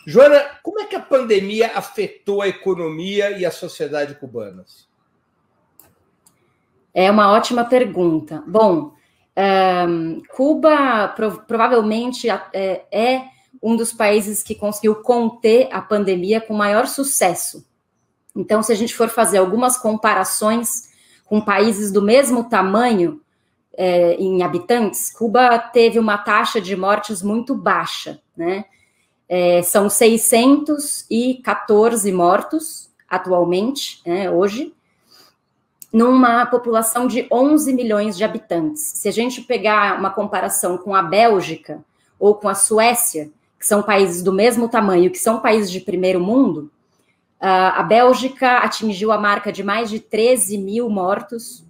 Joana, como é que a pandemia afetou a economia e a sociedade cubanas? É uma ótima pergunta. Bom, Cuba provavelmente é um dos países que conseguiu conter a pandemia com maior sucesso. Então, se a gente for fazer algumas comparações com países do mesmo tamanho em habitantes, Cuba teve uma taxa de mortes muito baixa, né? São 614 mortos atualmente, hoje, numa população de 11 milhões de habitantes. Se a gente pegar uma comparação com a Bélgica ou com a Suécia, que são países do mesmo tamanho, que são países de primeiro mundo, a Bélgica atingiu a marca de mais de 13 mil mortos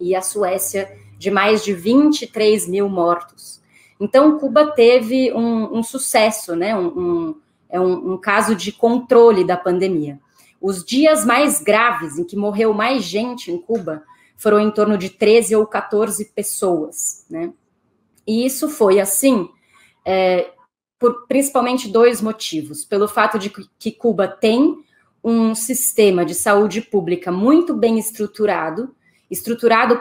e a Suécia de mais de 23 mil mortos. Então, Cuba teve um sucesso, né? Um caso de controle da pandemia. Os dias mais graves, em que morreu mais gente em Cuba, foram em torno de 13 ou 14 pessoas, né? E isso foi assim, por principalmente dois motivos. Pelo fato de que Cuba tem um sistema de saúde pública muito bem estruturado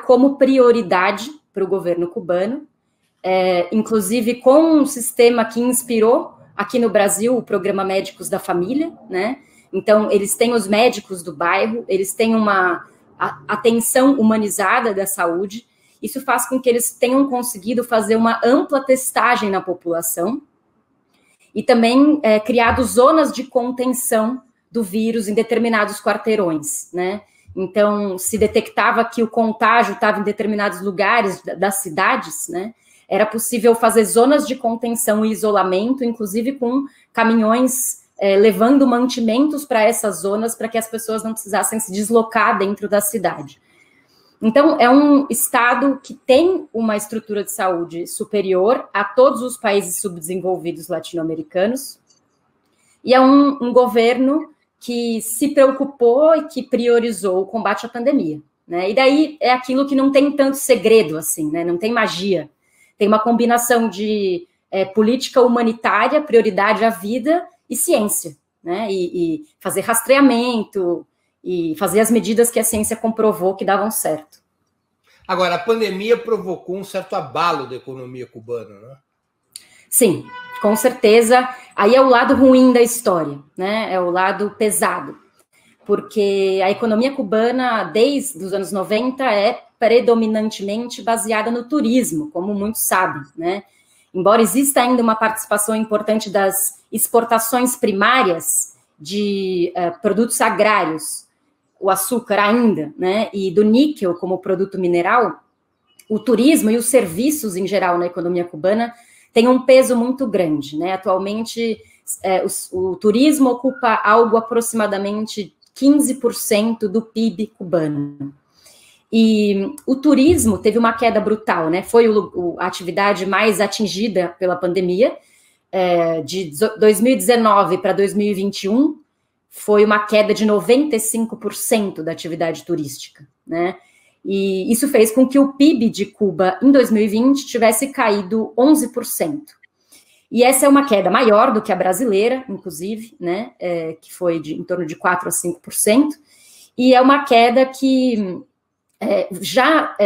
como prioridade para o governo cubano, inclusive com um sistema que inspirou aqui no Brasil o Programa Médicos da Família, né? Então, eles têm os médicos do bairro, eles têm uma atenção humanizada da saúde. Isso faz com que eles tenham conseguido fazer uma ampla testagem na população e também criado zonas de contenção do vírus em determinados quarteirões, né? Então, se detectava que o contágio estava em determinados lugares das cidades, né? Era possível fazer zonas de contenção e isolamento, inclusive com caminhões levando mantimentos para essas zonas, para que as pessoas não precisassem se deslocar dentro da cidade. Então, é um estado que tem uma estrutura de saúde superior a todos os países subdesenvolvidos latino-americanos, e é um governo que se preocupou e que priorizou o combate à pandemia, né? E daí é aquilo que não tem tanto segredo, assim, né? Não tem magia. Tem uma combinação de política humanitária, prioridade à vida e ciência, né? E fazer rastreamento e fazer as medidas que a ciência comprovou que davam certo. Agora, a pandemia provocou um certo abalo da economia cubana, né? Sim, com certeza. Aí é o lado ruim da história, né? É o lado pesado. Porque a economia cubana, desde os anos 90, é predominantemente baseada no turismo, como muitos sabem, né? Embora exista ainda uma participação importante das exportações primárias de produtos agrários, o açúcar ainda, né? E do níquel como produto mineral, o turismo e os serviços em geral na economia cubana têm um peso muito grande, né? Atualmente, o turismo ocupa algo aproximadamente 15% do PIB cubano. E o turismo teve uma queda brutal, né? Foi a atividade mais atingida pela pandemia. De 2019 para 2021, foi uma queda de 95% da atividade turística, né? E isso fez com que o PIB de Cuba, em 2020, tivesse caído 11%. E essa é uma queda maior do que a brasileira, inclusive, né? Que foi em torno de 4% a 5%. E é uma queda que já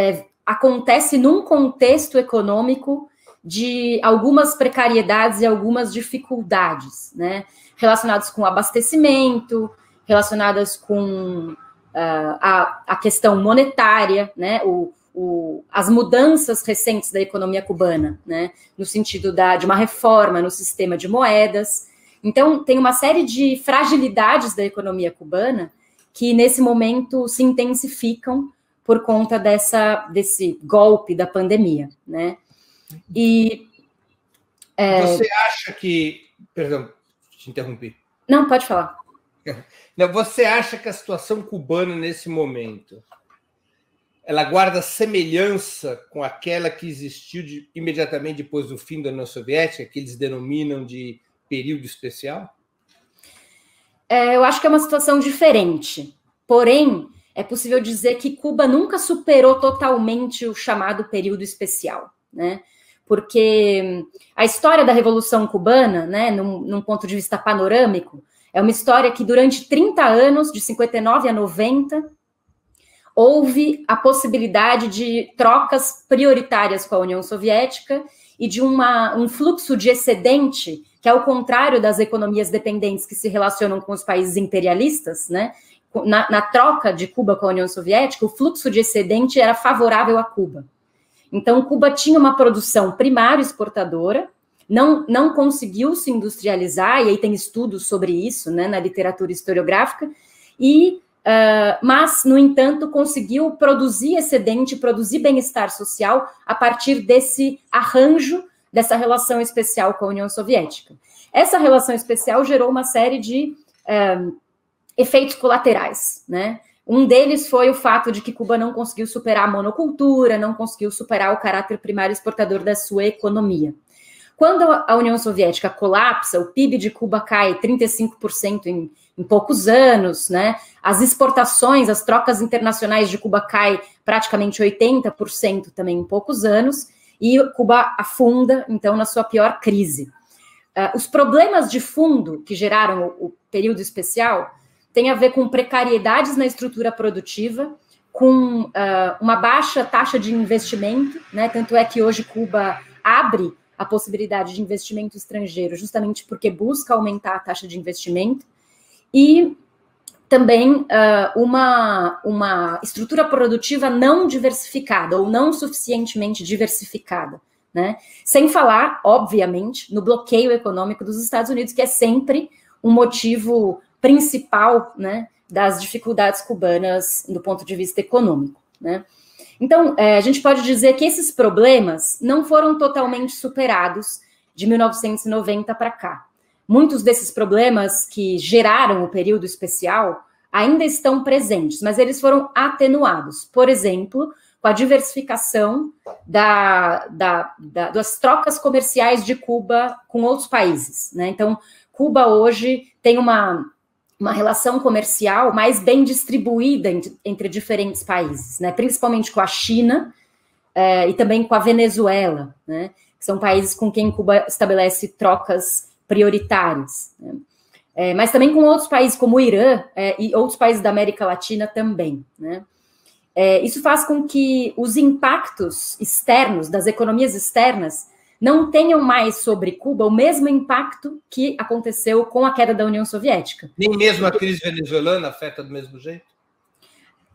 acontece num contexto econômico de algumas precariedades e algumas dificuldades, né? Relacionadas com abastecimento, relacionadas com a questão monetária, né? As mudanças recentes da economia cubana, né? No sentido de uma reforma no sistema de moedas. Então, tem uma série de fragilidades da economia cubana que, nesse momento, se intensificam por conta desse golpe da pandemia, né? E você acha que... Perdão, te interrompi. Não, pode falar. Você acha que a situação cubana, nesse momento, ela guarda semelhança com aquela que existiu imediatamente depois do fim da União Soviética, que eles denominam de período especial? Eu acho que é uma situação diferente. Porém, é possível dizer que Cuba nunca superou totalmente o chamado período especial, né? porque a história da Revolução Cubana, né, num ponto de vista panorâmico, é uma história que durante 30 anos, de 59 a 90, houve a possibilidade de trocas prioritárias com a União Soviética e de um fluxo de excedente, que é o contrário das economias dependentes que se relacionam com os países imperialistas, né? Na troca de Cuba com a União Soviética, o fluxo de excedente era favorável a Cuba. Então, Cuba tinha uma produção primária exportadora, não conseguiu se industrializar, e aí tem estudos sobre isso, né, na literatura historiográfica, mas, no entanto, conseguiu produzir excedente, produzir bem-estar social a partir desse arranjo, dessa relação especial com a União Soviética. Essa relação especial gerou uma série de efeitos colaterais, né? Um deles foi o fato de que Cuba não conseguiu superar a monocultura, não conseguiu superar o caráter primário exportador da sua economia. Quando a União Soviética colapsa, o PIB de Cuba cai 35% em poucos anos, né? As exportações, as trocas internacionais de Cuba caem praticamente 80% também em poucos anos, e Cuba afunda, então, na sua pior crise. Os problemas de fundo que geraram o período especial têm a ver com precariedades na estrutura produtiva, com uma baixa taxa de investimento, né? Tanto é que hoje Cuba abre a possibilidade de investimento estrangeiro justamente porque busca aumentar a taxa de investimento, e também uma estrutura produtiva não diversificada ou não suficientemente diversificada, né? Sem falar, obviamente, no bloqueio econômico dos Estados Unidos, que é sempre um motivo principal, né, das dificuldades cubanas do ponto de vista econômico, né? Então, a gente pode dizer que esses problemas não foram totalmente superados de 1990 para cá. Muitos desses problemas que geraram o período especial ainda estão presentes, mas eles foram atenuados. Por exemplo, com a diversificação das trocas comerciais de Cuba com outros países, né? Então, Cuba hoje tem uma relação comercial mais bem distribuída entre diferentes países, né? Principalmente com a China e também com a Venezuela, né? Que são países com quem Cuba estabelece trocas prioritárias, né? Mas também com outros países como o Irã e outros países da América Latina também, né? Isso faz com que os impactos externos, das economias externas, não tenham mais sobre Cuba o mesmo impacto que aconteceu com a queda da União Soviética. Nem mesmo a crise venezuelana afeta do mesmo jeito?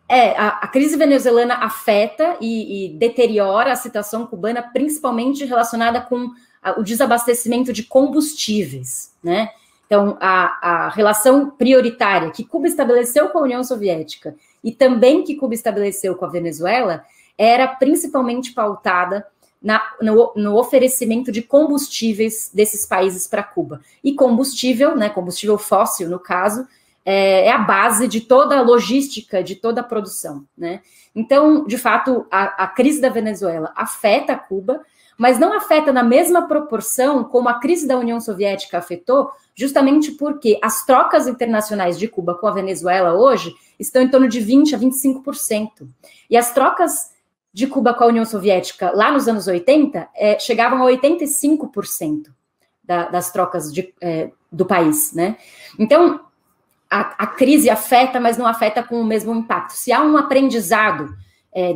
A crise venezuelana afeta e deteriora a situação cubana, principalmente relacionada com o desabastecimento de combustíveis, né? Então, a relação prioritária que Cuba estabeleceu com a União Soviética e também que Cuba estabeleceu com a Venezuela era principalmente pautada no oferecimento de combustíveis desses países para Cuba. E combustível, né, combustível fóssil, no caso, é a base de toda a logística, de toda a produção, né? Então, de fato, a crise da Venezuela afeta Cuba, mas não afeta na mesma proporção como a crise da União Soviética afetou, justamente porque as trocas internacionais de Cuba com a Venezuela hoje estão em torno de 20% a 25%. E as trocas de Cuba com a União Soviética, lá nos anos 80, chegavam a 85% das trocas do país, né? Então, a crise afeta, mas não afeta com o mesmo impacto. Se há um aprendizado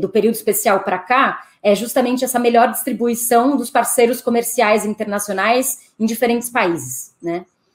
do período especial para cá, é justamente essa melhor distribuição dos parceiros comerciais internacionais em diferentes países, né?